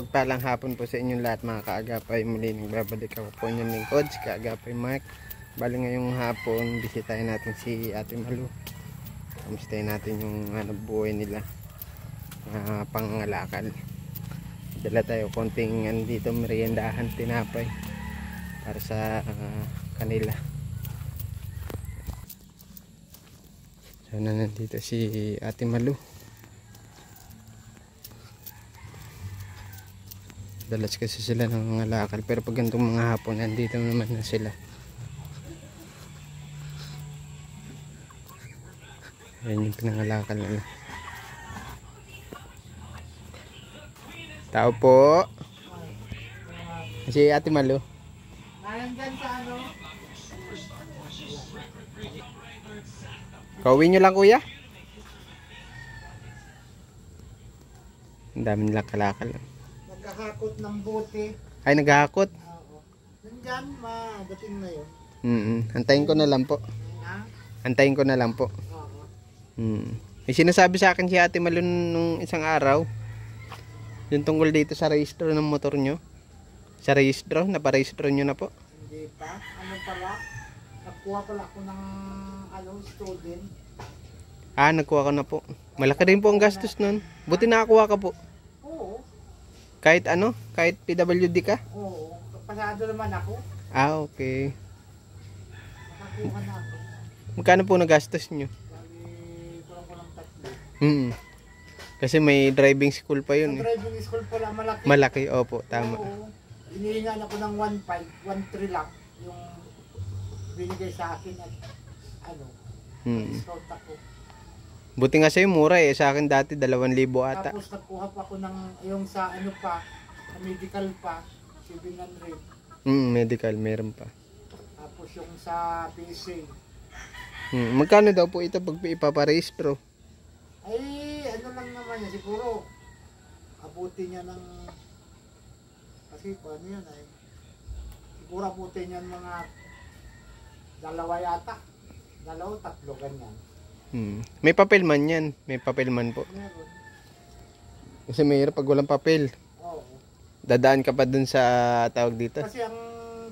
Mapagpalang hapon po sa inyong lahat mga kaagapay. Muli nagbabalik ako po inyong lingkod, si Kaagapay Mark. Bali ngayong hapon, bisitahin natin si Ate Malu. Kamustahin natin yung buhay nila, pangangalakal. Dala tayo konting dito meriendahan, tinapay para sa kanila. So nandito si Ate Malu. Dalas kasi sila ng mga lakal, pero pag ganitong mga hapon nandito naman na sila. Ayan yung pinangalakal nila. Tao po. Si Ate Malu. Nandyan sa ano? Kauwi nyo lang kuya. Ang dami nilang kalakal. Nagkahakot ng bote. Ay, naghahakot. Oo. Nandyan, madating na yun. Antayin ko na lang po. Ha? Antayin ko na lang po. Oo. May sinasabi sa akin si Ate Malu nung isang araw, yung tungkol dito sa rehistro ng motor nyo. Sa rehistro, naparehistro nyo na po. Hindi pa. Ano pala? Nakuha pala ako ng student. Nagkuha ka na po. Malaki rin po ang gastos nun. Buti nakakuha ka po. Oo. Kahit kahit PWD ka? Oo. Pasado naman ako. Okay. Nakakuha na ako. Magkano po nagastos nyo? Bali, kulang 3. Kasi may driving school pa yun. Yung driving school pala, malaki. Malaki, opo, tama. Oo. Inihingan ako ng 1.5, 1.3 lang. Yung binigay sa akin at discount ako. Buti nga sa'yo, mura eh. Sa akin dati, 2,000 ata. Tapos nagkuha pa ako ng yung sa sa medical pa, 700. Medical, meron pa. Tapos yung sa PSA. Magkano daw po ito pag ipaparehistro? Ay, lang naman yan. Siguro, abuti niya ng... Kasi paano yan ay... Siguro abuti niya mga 2 yata. 2, 3, ganyan. May papel man yan. May papel man po. Meron. Kasi mayroon pag walang papel. Oo. Dadaan ka pa dun sa tawag dito. Kasi ang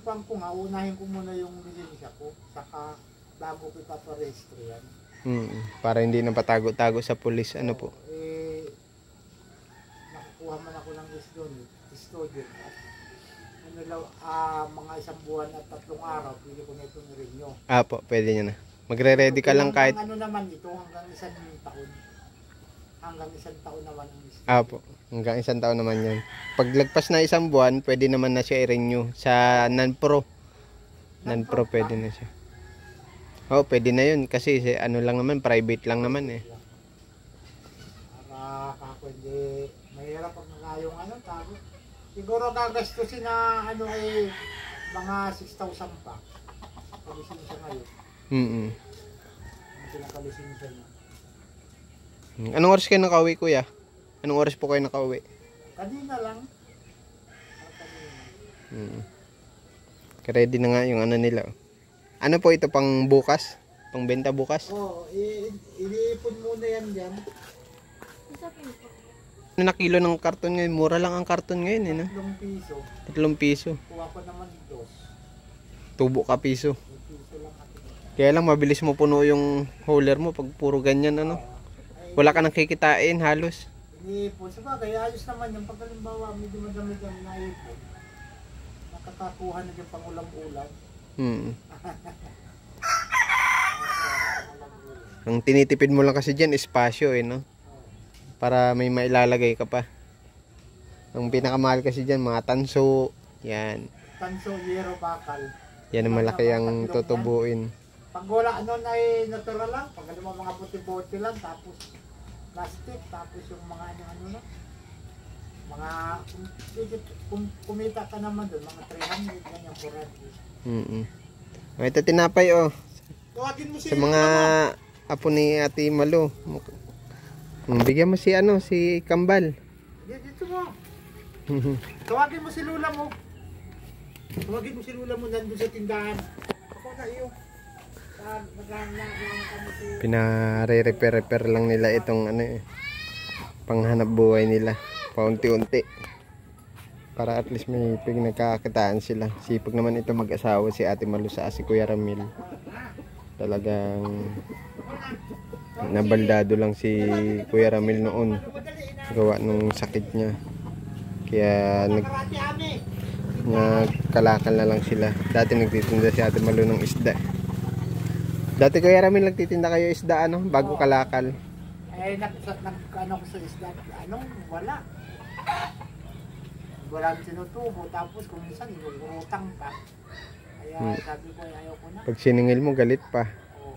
pang ko nga, unahin ko muna yung lisensya ko. Saka bago ko ipaparehistro yan. Para hindi na patago-tago sa pulis. Ano po? Nakukuha man ako ng student at mga 1 buwan at 3 araw, pwede ko na itong i-renew. Po, pwede nyo na. Magre-ready ka lang kahit... naman ito, hanggang 1 taon. Hanggang 1 taon naman ang po, hanggang 1 taon naman yan. Pag lagpas na 1 buwan, pwede naman na siya i-renew sa non-pro. Non-pro pwede na siya. Pwede na yun kasi lang naman, private lang naman eh. Para kako hindi mahirap pag nangayong tago. Siguro gagastusin na mga 6,000 pa. Pag-isin siya ngayon. Pinakalisin siya na. Anong oras kayo nakauwi kuya? Anong oras po kayo nakauwi? Kanina lang. Ready na nga yung nila. Ano po ito, pang bukas? Pang benta bukas? Oo, iniipon muna yan dyan. Ano na kilo ng karton ngayon? Mura lang ang karton ngayon eh, no? 3 piso. 3 piso. Kuha ko naman 2. Tubo ka piso. 2 piso lang ako. Kaya lang mabilis mo puno yung hauler mo pag puro ganyan Wala ka nang kikitain halos. Iniipon. Sabagay, ayos naman yung pag halimbawa medyo madami kang naipon. Nakakakuha na yung pangulam-ulam. Ang tinitipid mo lang kasi dyan, espasyo no? Para may mailalagay ka pa. Ang pinakamahal kasi dyan, mga tanso. Yan. Tanso, yero, bakal. Yan ang malaki ang tutubuin. Pag wala ay natural lang. Pag mga puti-bote lang, tapos plastic, tapos yung mga mga kumita ka naman doon, mga 300, ganyan, 400. Ito tinapay Tawagin mo sa mga apo ni Ate Malu. Bigyan mo si Kambal. Dito mo. Tawagin mo si Lula mo. Tawagin mo si Lula mo nandun sa tindahan. Ako na iyo. Pinare-repair lang nila itong panghanap buhay nila paunti-unti. Para at least may pinagkakakitaan sila. Sipag naman ito mag-asawa, si Ate Malu sa si Kuya Ramil. Talagang nabaldado lang si Kuya Ramil noon. Gawa nung sakit niya. Kaya nagkalakal na lang sila. Dati nagtitinda si Ate Malu ng isda. Dati Kuya Ramil nagtitinda kayo isda bago kalakal. Ano ko sa isda, wala. Walang tinutubo, tapos kung minsan inugurutang pa. Kaya sabi ko, ayaw ko na. Pag siningil mo, galit pa. Oo.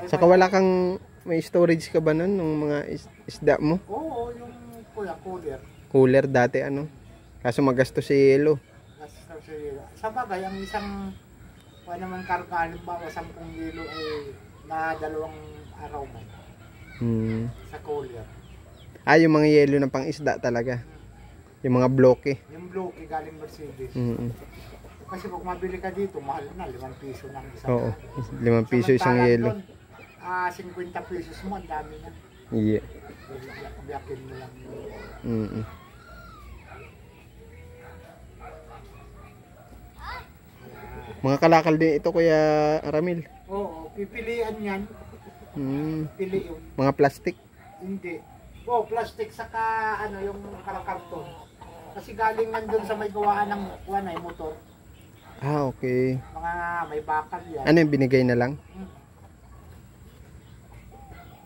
Saka wala kang, may storage ka ba nun, ng mga isda mo? Oo, yung cooler. Cooler dati kaso magastos si yelo. Sa bagay, ang isang naman karga, halimbawa 10 kilo ay na 2 araw man. Sa cooler. Yung mga yelo ng pang isda talaga. Yung mga bloke. Yung bloke galing Mercedes. Kasi pag mabili ka dito, mahal na, 5 piso ng isang. Oo, 5 piso isang yelo. 50 pesos mo, ang dami na. Yeah. Biyakin mo lang. Mga kalakal din ito Kuya Ramil. Oo, pipilian yan. Pili yun. Mga plastic? Hindi. Plastic saka yung karakarton. Kasi galing man doon sa may gawaan ng motor. Okay. Mga may bakal yan. Ano yung binigay na lang?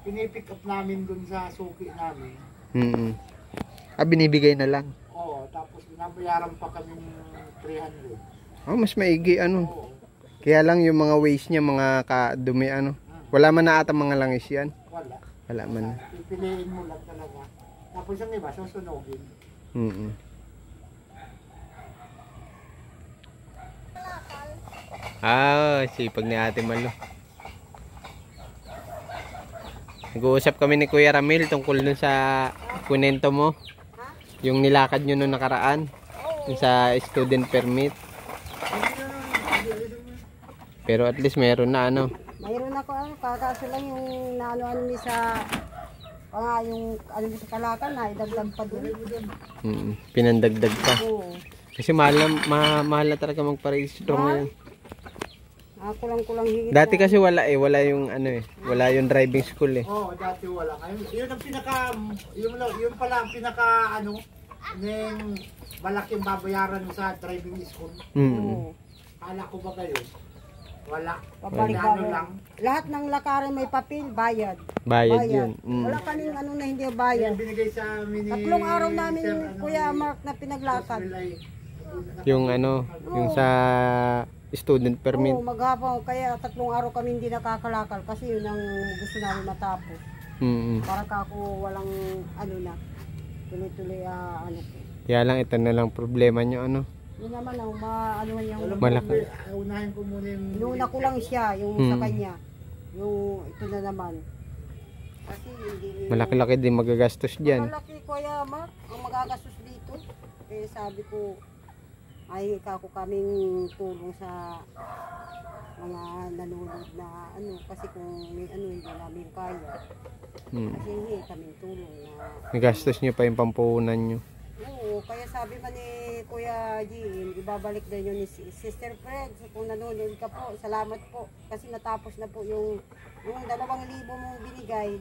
Pinipick up namin doon sa suki namin. Binibigay na lang? Oo, tapos binabayaran pa kami ng 300. Mas maigi Oo. Kaya lang yung mga waste niya, mga kadumi Wala man na ata mga langis yan? Wala man. Pipiliin mo lang talaga. Tapos yung iba, susunogin. Sipag ni Ate Malu. Nag-uusap kami ni Kuya Ramil tungkol dun sa kunento mo. Yung nilakad nyo nung nakaraan. Yung sa student permit. Pero at least meron na Mayroon ako kakaso lang yung naano ni sa yung sa kalakal na idagdag pa doon. Pinandagdag pa. Oo. Kasi mahal na talaga magparehistro ngayon. Kulang higit. Dati kasi wala yung wala yung driving school Oo, dati wala. Yun ang yun pala ang pinaka yung malaking babayaran mo sa driving school. Kala ko ba kayo? Wala. Lang. Lahat ng lakarin may papel, bayad. Bayad yun. Wala kaming na hindi bayad. Yung binigay sa amin ni 3 araw namin Kuya Mark na pinaglakad. Yung yung sa student permit. Oo, maghapon. Kaya 3 araw kami hindi nakakalakal kasi yun ang gusto namin matapos. Para kako walang na. Tuloy-tuloy Kaya lang ito na lang problema nyo Yun naman yung malaki. Unahin ko muna yung inuna ko lang siya yung sa kanya. Yung ito na naman. Kasi hindi Malaki-laki din magagastos diyan. malaki Kuya Mark ang magagastos dito. Sabi ko ay kako kaming tulong sa mga nanonood na kasi kung may hindi namin kaya. Kasi hindi kaming tulong na Nagastos nyo pa yung pampuhunan nyo. Oo, kaya sabi man ni Kuya Jim, ibabalik na yun ni Sister Fred. Kung nanonood ka po, salamat po. Kasi natapos na po yung 2,000 mong binigay,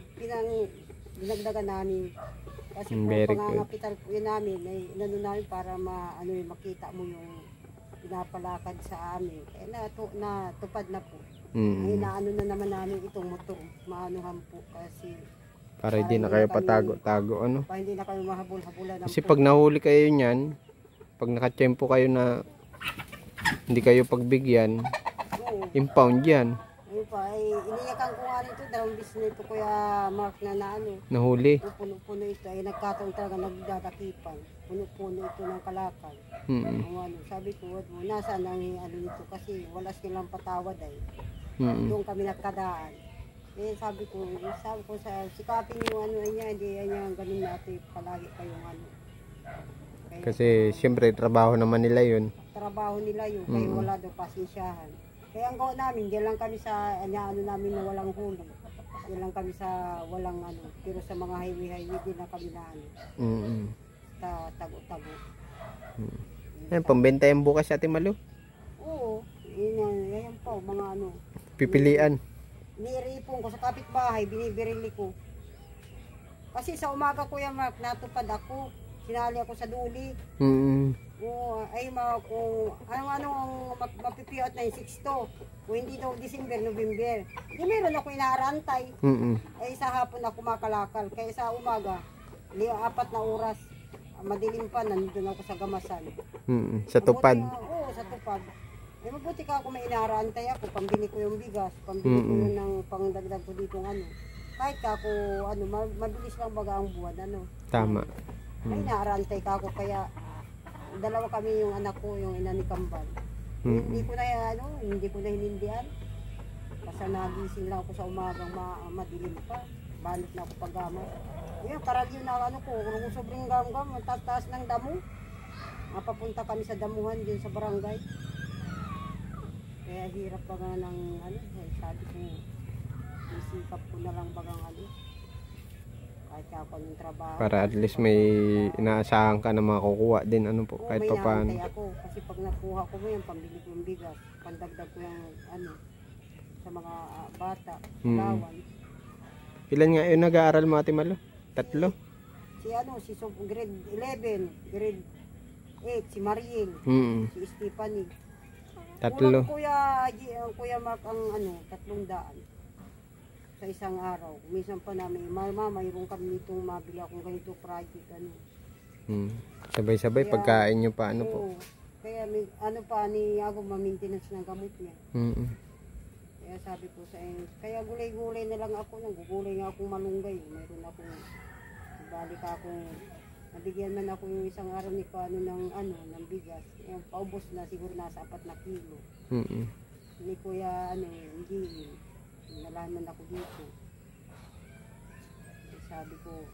dinagdagan namin. Kasi po, pangangapital po yun namin, namin para makita mo yung pinapalakad sa amin. Kaya natupad na po. Ay naano na naman namin itong motor, maanuhan po kasi Para hindi na kayo patago-tago para hindi na kayo mahabol-habulan. Kasi pag nahuli kayo niyan, pag nakatsyempo kayo na hindi kayo pagbigyan, impound yan. Ayun pa, iniyakan ko nga rito, 2 beses na ito Kuya Mark na Nahuli. Puno-puno ito, ay nagkataon talaga nagdadakipan. Puno-puno ito ng kalakal. Sabi ko, nasaan ang nito kasi wala silang patawad Doon kami nagkadaan. Sabi ko sikapin yung niya, hindi yan ganun natin palagi kayong Kaya, kasi siyempre trabaho naman nila yun. Trabaho nila yun, kaya wala daw pasensyahan. Kaya ang gawa namin, diyan lang kami sa namin na walang huli. Diyan lang kami sa walang pero sa mga highway din na kami na tago-tago. Ayan, pambenta yan bukas Ate Malu. Oo, yan po, mga ano. Pipilian. Niripon ko sa kapitbahay, binibirili ko. Kasi sa umaga Kuya Mark, natupad ako. Sinali ako sa duli. Mm. Oo, ay kung ano ang mapipiyot na yung 6 to. Kung hindi daw December, November. Di meron ako inaarantay. Ay sa hapon ako makalakal. Kaya sa umaga, 4 na oras. Madilim pa, nandun ako sa gamasan. Sa tupad. Oo, sa tupad. Eh mabuti ka ako may inaarantay ako. Pambili ko yung bigas. Pambili ko yun ng pangdagdag ko dito ano. Kahit ka ako, ano, mabilis lang baga ang buwan, ano. Tama. May inaarantay ka ako. Kaya, dalawa kami yung anak ko, yung ina ni Kambal. Hindi ko na hinindihan. Basta nagising lang ako sa umagang madilim pa. Balot na ako pagama. Yun, karagyo na ano ko, kung sobrang gamgam, taas ng damo. Mapapunta kami sa damuhan din sa barangay. Kaya hirap pa nga ng ano, sabi ko, isikap ko na lang bagang ano. Kahit ako ng trabaho. Para at least may inaasahan ka na makakukuha din ano po, kahit may pa paano. naantay ako. Kasi pag nakuha ko mo yan, pambili ko yung bigas. Pandagdag ko yung ano, sa mga bata, lawan. Ilan nga yun nag-aaral mo Ate Malu? 3? Si grade 11, grade 8, si Mariel, si Stephanie. 3. Kuya Mark ang ano, 300 sa isang araw. Minsan pa namin, mayroon kami nitong mabili akong ganito project ano. Sabay-sabay Kaya, pagkain nyo pa ano po. Kaya ano pa ni ako ma-maintenance ng gamot niya. Kaya sabi ko sa inyo, kaya gulay-gulay na lang ako, nagugulay nga akong malunggay. Mayroon akong balik akong nabigyan man ako yung isang araw ni Kano ng bigas. Yung paubos na siguro nasa 4 na kilo. Ni Kuya hindi nalaman ako dito. Sabi ko,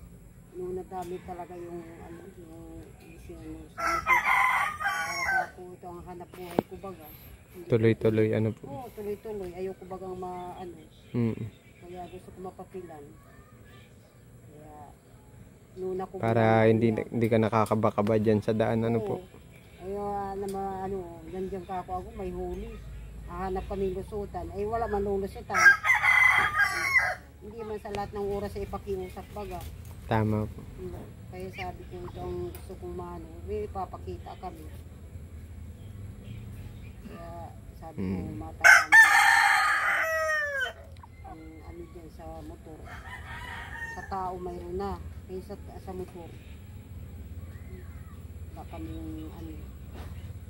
nung nadami talaga yung sa motor. Para ako ito ang hanap buhay ko baga. Tuloy-tuloy ano po. Oo, tuloy-tuloy. Ayoko bagang Kaya gusto ko mapapilan. Kaya nuna ko para hindi ka nakakabakaba dyan sa daan ano po. Nandiyan ka ako may huli. Hahanap kami lusutan. Ay wala man lulusutan. Hindi man sa lahat ng oras ay pakiusap baga. Tama po. Kaya sabi ko ito ang gusto kong may ipapakita kami. Kaya sabi ko matakan ang ano dyan sa motor. Sa tao mayroon na. Kaya sa motor. Baka may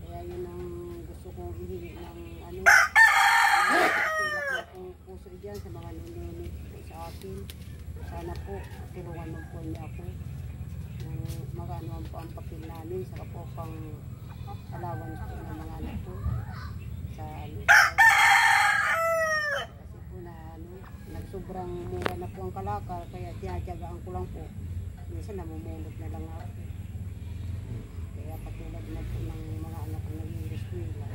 Kaya yun ang gusto kong ihingi ng silak na kong puso dyan sa mga nuninig sa akin. Sana po, tulungan mo po niya ako. Mag-anuan po ang papel namin sa po pang allowance po ng mga anak ko. Kasi po nagsobrang mura na po ang kalakal, kaya tinatyagaan ko lang po. Minsan namumulot na lang ako. Kaya katulad na po ng mga anak ko nag-i-reskwela.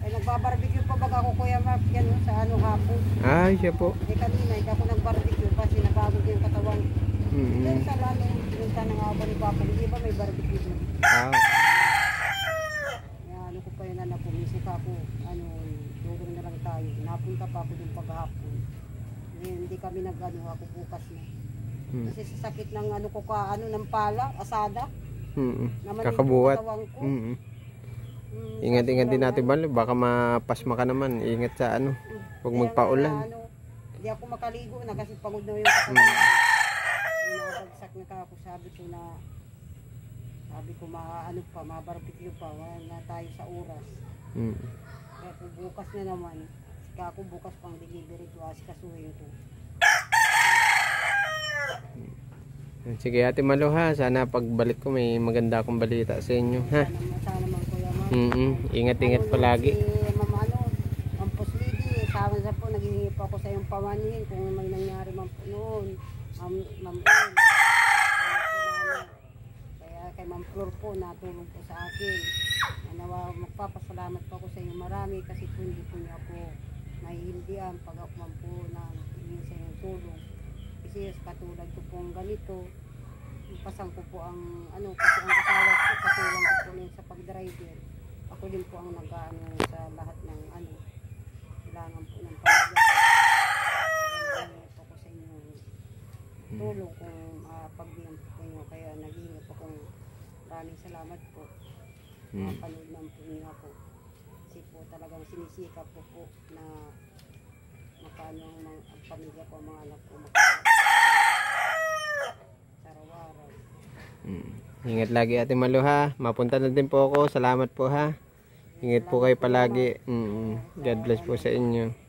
Ay nagbabarbecue pa baga ako Kuya Mark yan sa hapon. Siya po. Kanina hindi ako nagbarbecue kasi nabagod yung katawan. Pero sa lalong pinunta ng aba ni Papa, hindi ba may barbecue doon? Ano ko pa yun anak ko, misip ako, dugong na lang tayo. Napunta pa ako doon paghapon. Hindi kami ako bukas na. Kasi sa sakit ng ng pala, asada. Kakabuhat. Ingat-ingat din natin baka mapasma ka naman. Ingat sa huwag magpaulan. Hindi ako makaligo na kasi pagod na yung katawan. Nabagsak na ako, sabi ko mabarbecue pa, wala na tayo sa oras. Kaya kung bukas na naman, kaya ako bukas pang delivery to asikasuhin ko. Sige Ate Malu ha, sana pagbalik ko may maganda akong balita sa inyo ha. Sana naman Kuya Mark. Ingat-ingat palagi. Ang Puslidi, sama sa po, naghihingi po ako sa iyong pamanhin kung may nangyari man po noon. Ma'am kaya kay Ma'am Flor po, natulong po sa akin. Magpapasalamat po ako sa inyo marami kasi po hindi po niya po nahihindihan pag ako man po na hindi sa inyong tulong. Kasi katulad ko pong ganito, pasang ko po ang kasi ang asawa ko katulong ko po rin sa pag-driver. Ako din po ang nag-ano sa lahat ng kailangan po ng pamilya. Po ko sa inyo tulong kung pagbigyan po inyo, kaya nag-iingat po kung maraming salamat po. Panood lang po niyo ako. Kasi po talagang sinisikap po na makano ang pamilya ko, ang mga anak ko araw-araw. Ingat lagi Ate Malu ha. Mapunta na din po ako. Salamat po ha. Ingat po kayo palagi. God bless po sa inyo.